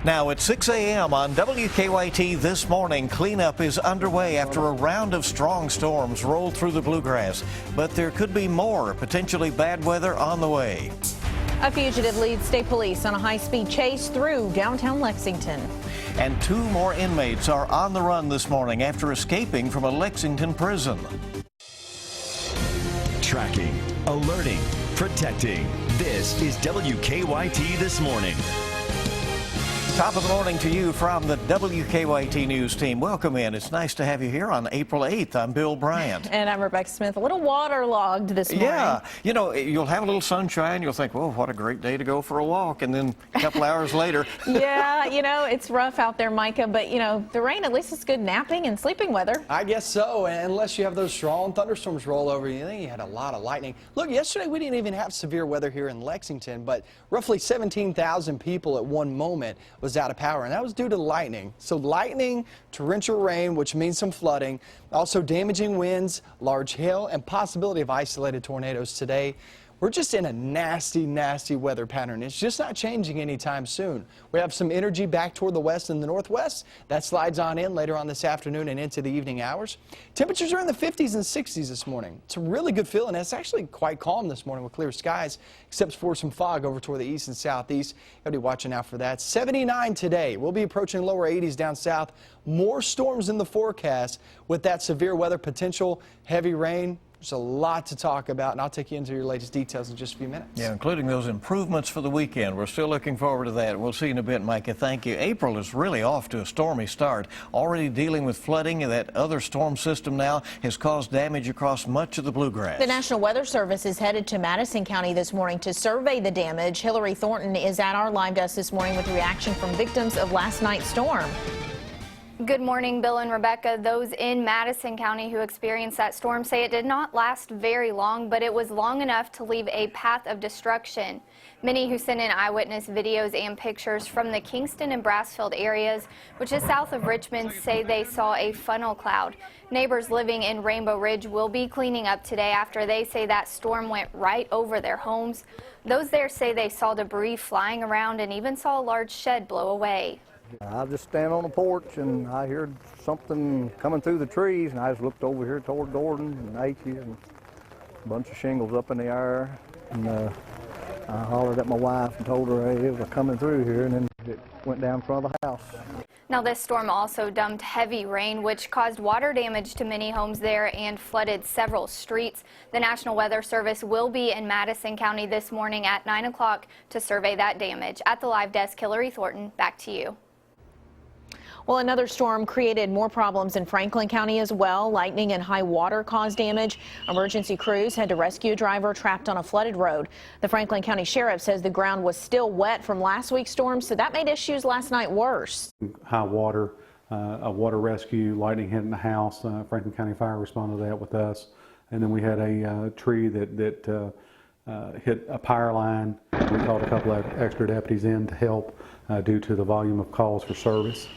Now at 6 a.m. on WKYT this morning, cleanup is underway after a round of strong storms rolled through the bluegrass. But there could be more potentially bad weather on the way. A fugitive leads state police on a high-speed chase through downtown Lexington. And 2 more inmates are on the run this morning after escaping from a Lexington prison. Tracking, alerting, protecting. This is WKYT This Morning. Top of the morning to you from the WKYT News team. Welcome in. It's nice to have you here on April 8th. I'm Bill Bryant. And I'm Rebecca Smith. A little waterlogged this morning. Yeah. You know, you'll have a little sunshine. You'll think, well, what a great day to go for a walk. And then a couple hours later. Yeah, you know, it's rough out there, Micah. But, you know, the rain, at least it's good napping and sleeping weather. I guess so. And unless you have those strong thunderstorms roll over you, then you had a lot of lightning. Look, yesterday we didn't even have severe weather here in Lexington, but roughly 17,000 people at one moment was out of power, and that was due to lightning. So lightning, torrential rain, which means some flooding, also damaging winds, large hail, and possibility of isolated tornadoes today. We're just in a nasty, nasty weather pattern. It's just not changing anytime soon. We have some energy back toward the west and the northwest. That slides on in later on this afternoon and into the evening hours. Temperatures are in the 50s and 60s this morning. It's a really good feeling. It's actually quite calm this morning with clear skies, except for some fog over toward the east and southeast. You'll be watching out for that. 79 today. We'll be approaching lower 80s down south. More storms in the forecast with that severe weather potential, heavy rain. There's a lot to talk about, and I'll take you into your latest details in just a few minutes. Yeah, including those improvements for the weekend. We're still looking forward to that. We'll see you in a bit, Micah. Thank you. April is really off to a stormy start. Already dealing with flooding, and that other storm system now has caused damage across much of the bluegrass. The National Weather Service is headed to Madison County this morning to survey the damage. Hillary Thornton is at our live desk this morning with reaction from victims of last night's storm. Good morning, Bill and Rebecca. Those in Madison County who experienced that storm say it did not last very long, but it was long enough to leave a path of destruction. Many who sent in eyewitness videos and pictures from the Kingston and Brassfield areas, which is south of Richmond, say they saw a funnel cloud. Neighbors living in Rainbow Ridge will be cleaning up today after they say that storm went right over their homes. Those there say they saw debris flying around and even saw a large shed blow away. I just stand on the porch and I heard something coming through the trees, and I just looked over here toward Gordon and H.E. and a bunch of shingles up in the air, and I hollered at my wife and told her, hey, it was coming through here, and then it went down in front of the house. Now, this storm also dumped heavy rain, which caused water damage to many homes there and flooded several streets. The National Weather Service will be in Madison County this morning at 9 o'clock to survey that damage. At the live desk, Hillary Thornton, back to you. Well, another storm created more problems in Franklin County as well. Lightning and high water caused damage. Emergency crews had to rescue a driver trapped on a flooded road. The Franklin County Sheriff says the ground was still wet from last week's storm, so that made issues last night worse. High water, a water rescue, lightning hitting the house. Franklin County Fire responded to that with us. And then we had a tree that hit a power line. We called a couple of extra deputies in to help due to the volume of calls for service.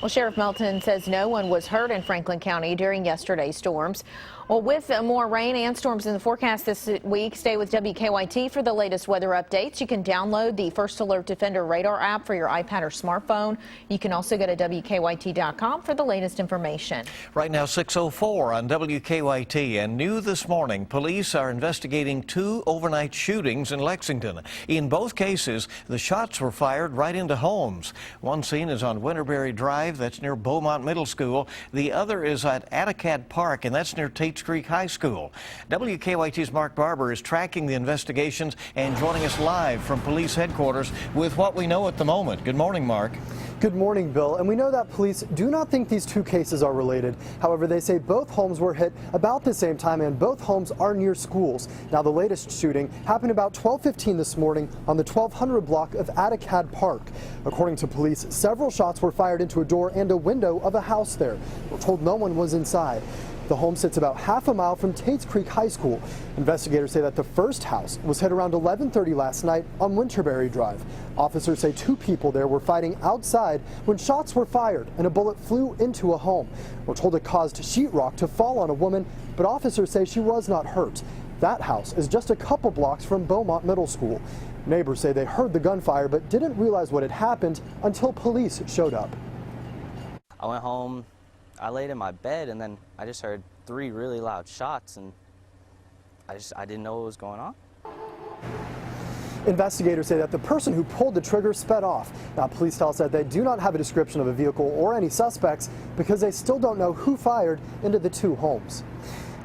Well, Sheriff Melton says no one was hurt in Franklin County during yesterday's storms. Well, with more rain and storms in the forecast this week, stay with WKYT for the latest weather updates. You can download the First Alert Defender radar app for your iPad or smartphone. You can also go to WKYT.com for the latest information. Right now, 6:04 on WKYT, and new this morning, police are investigating 2 overnight shootings in Lexington. In both cases, the shots were fired right into homes. One scene is on Winterberry Drive, that's near Beaumont Middle School. The other is at Attacad Park, and that's near Tate's Creek High School. WKYT's Mark Barber is tracking the investigations and joining us live from police headquarters with what we know at the moment. Good morning, Mark. Good morning, Bill. And we know that police do not think these 2 cases are related. However, they say both homes were hit about the same time, and both homes are near schools. Now, the latest shooting happened about 12:15 this morning on the 1200 block of Attacad Park. According to police, several shots were fired into a door and a window of a house there. We're told no one was inside. The home sits about half a mile from Tate's Creek High School. Investigators say that the first house was hit around 11:30 last night on Winterberry Drive. Officers say 2 people there were fighting outside when shots were fired and a bullet flew into a home. We're told it caused sheetrock to fall on a woman, but officers say she was not hurt. That house is just a couple blocks from Beaumont Middle School. Neighbors say they heard the gunfire but didn't realize what had happened until police showed up. I went home, I laid in my bed, and then I just heard 3 really loud shots, and I didn't know what was going on. Investigators say that the person who pulled the trigger sped off. Now, police tell us that they do not have a description of a vehicle or any suspects because they still don't know who fired into the 2 homes.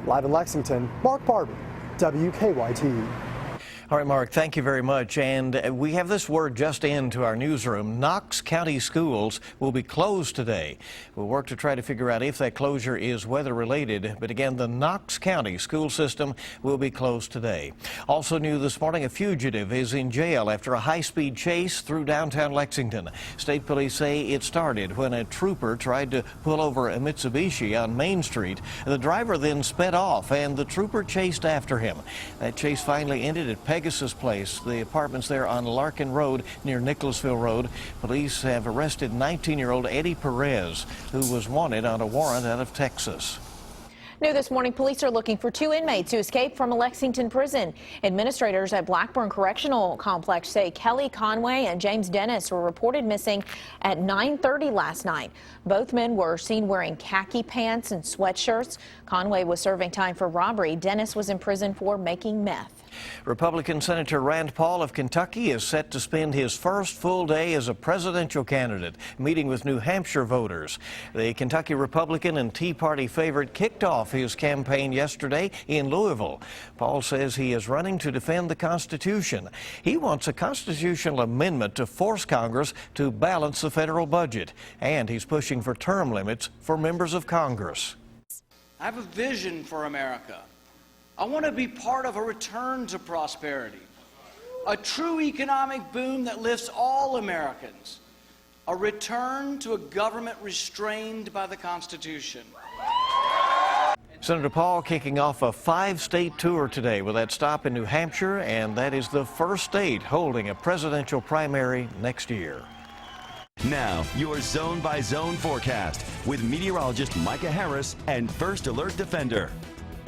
Live in Lexington, Mark Barber, WKYT. All right, Mark, thank you very much. And we have this word just into our newsroom. Knox County schools will be closed today. We'll work to try to figure out if that closure is weather-related. But again, the Knox County school system will be closed today. Also new this morning, a fugitive is in jail after a high-speed chase through downtown Lexington. State police say it started when a trooper tried to pull over a Mitsubishi on Main Street. The driver then sped off, and the trooper chased after him. That chase finally ended at Pegasus Place, the apartments there on Larkin Road near Nicholasville Road. Police have arrested 19-year-old Eddie Perez, who was wanted on a warrant out of Texas. New this morning, police are looking for 2 inmates who escaped from a Lexington prison. Administrators at Blackburn Correctional Complex say Kelly Conway and James Dennis were reported missing at 9:30 last night. Both men were seen wearing khaki pants and sweatshirts. Conway was serving time for robbery. Dennis was in prison for making meth. Republican Senator Rand Paul of Kentucky is set to spend his first full day as a presidential candidate, meeting with New Hampshire voters. The Kentucky Republican and Tea Party favorite kicked off his campaign yesterday in Louisville. Paul says he is running to defend the Constitution. He wants a constitutional amendment to force Congress to balance the federal budget, and he's pushing for term limits for members of Congress. I have a vision for America. I want to be part of a return to prosperity, a true economic boom that lifts all Americans, a return to a government restrained by the Constitution. Senator Paul kicking off a 5-state tour today with that stop in New Hampshire, and that is the first state holding a presidential primary next year. Now, your zone-by-zone forecast with meteorologist Micah Harris and First Alert Defender.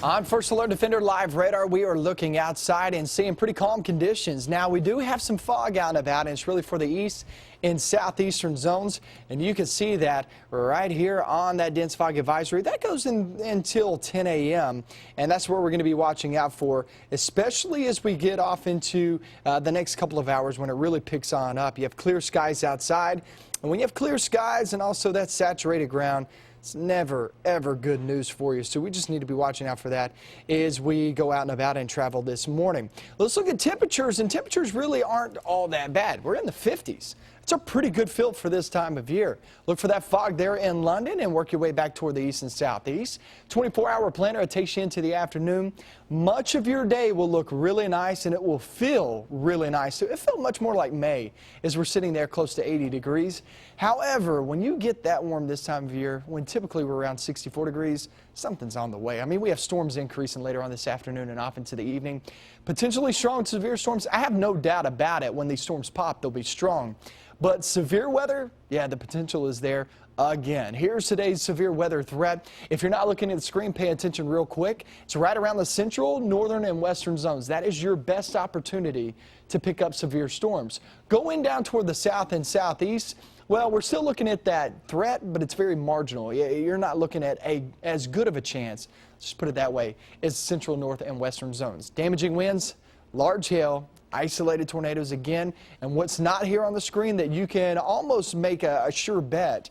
On First Alert Defender Live Radar, we are looking outside and seeing pretty calm conditions. Now, we do have some fog out and about, and it's really for the east and southeastern zones. And you can see that right here on that dense fog advisory. That goes until 10 a.m., and that's where we're going to be watching out for, especially as we get off into the next couple of hours when it really picks on up. You have clear skies outside, and when you have clear skies and also that saturated ground, it's never, ever good news for you. So we just need to be watching out for that as we go out and about and travel this morning. Let's look at temperatures, and temperatures really aren't all that bad. We're in the 50s. It's a pretty good feel for this time of year. Look for that fog there in London and work your way back toward the east and southeast. 24-hour planner, it takes you into the afternoon. Much of your day will look really nice and it will feel really nice. It felt much more like May as we're sitting there close to 80 degrees. However, when you get that warm this time of year, when typically we're around 64 degrees, something's on the way. I mean, we have storms increasing later on this afternoon and off into the evening. Potentially strong severe storms. I have no doubt about it. When these storms pop, they'll be strong. But severe weather, yeah, the potential is there again. Here's today's severe weather threat. If you're not looking at the screen, pay attention real quick. It's right around the central, northern, and western zones. That is your best opportunity to pick up severe storms. Going down toward the south and southeast, well, we're still looking at that threat, but it's very marginal. You're not looking at as good of a chance, just put it that way, as central, north, and western zones. Damaging winds, large hail, isolated tornadoes again, and what's not here on the screen that you can almost make a sure bet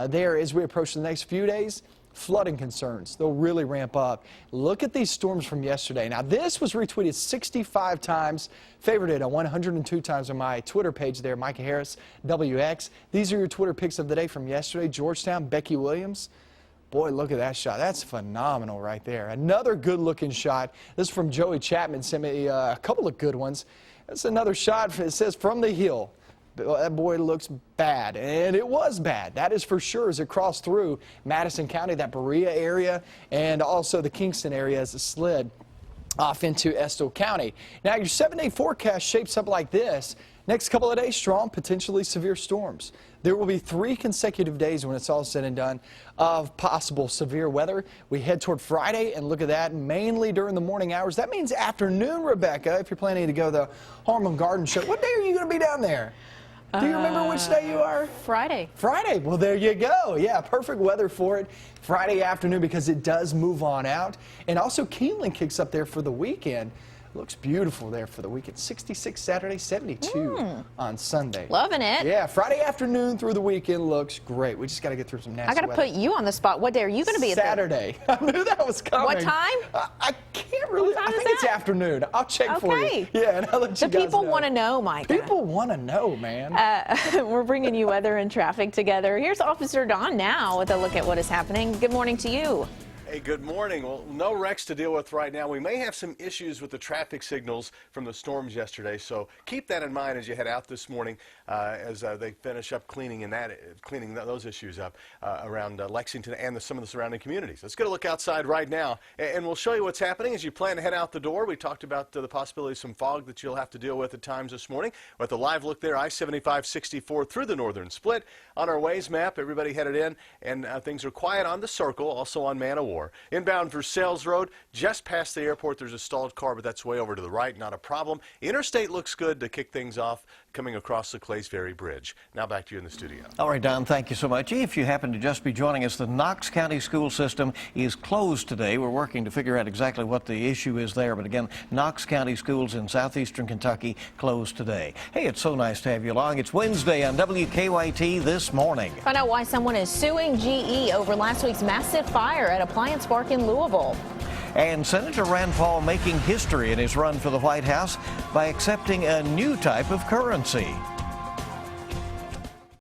there as we approach the next few days, flooding concerns. They'll really ramp up. Look at these storms from yesterday. Now, this was retweeted 65 times, favorited 102 times on my Twitter page there, Micah Harris, WX. These are your Twitter picks of the day from yesterday. Georgetown, Becky Williams. Boy, look at that shot. That's phenomenal right there. Another good-looking shot. This is from Joey Chapman. Sent me a couple of good ones. That's another shot. It says from the hill. That boy looks bad, and it was bad. That is for sure as it crossed through Madison County, that Berea area, and also the Kingston area as it slid off into Estill County. Now, your 7-day forecast shapes up like this. Next couple of days, strong, potentially severe storms. There will be 3 consecutive days when it's all said and done of possible severe weather. We head toward Friday, and look at that, mainly during the morning hours. That means afternoon, Rebecca, if you're planning to go to the Harlem Garden Show. What day are you going to be down there? Do you remember which day you are? Friday. Friday. Well, there you go. Yeah, perfect weather for it. Friday afternoon, because it does move on out. And also Keeneland kicks up there for the weekend. Looks beautiful there for the weekend. 66 Saturday, 72 on Sunday. Loving it. Yeah, Friday afternoon through the weekend looks great. We just got to get through some nasty I got to put you on the spot. What day are you going to be at Saturday. I knew that was coming. What time? I can't really. I think it's afternoon. I'll check for you. Yeah, and I'll let you guys know. The people want to know, Mike. People want to know, man. We're bringing you weather and traffic together. Here's Officer Don now with a look at what is happening. Good morning to you. Hey, good morning. Well, no wrecks to deal with right now. We may have some issues with the traffic signals from the storms yesterday, so keep that in mind as you head out this morning as they finish up cleaning those issues up around Lexington and some of the surrounding communities. Let's get a look outside right now, and we'll show you what's happening as you plan to head out the door. We talked about the possibility of some fog that you'll have to deal with at times this morning. With the live look there, I-75-64 through the northern split. On our Waze map, everybody headed in, and things are quiet on the circle, also on Man O' War. Inbound for Sales Road, just past the airport, there's a stalled car, but that's way over to the right, not a problem. Interstate looks good to kick things off coming across the Clays Ferry Bridge. Now back to you in the studio. All right, Don, thank you so much. If you happen to just be joining us, the Knox County school system is closed today. We're working to figure out exactly what the issue is there, but again, Knox County schools in southeastern Kentucky closed today. Hey, it's so nice to have you along. It's Wednesday on WKYT This Morning. Find out why someone is suing GE over last week's massive fire at Appliance Park in Louisville. And Senator Rand Paul making history in his run for the White House by accepting a new type of currency.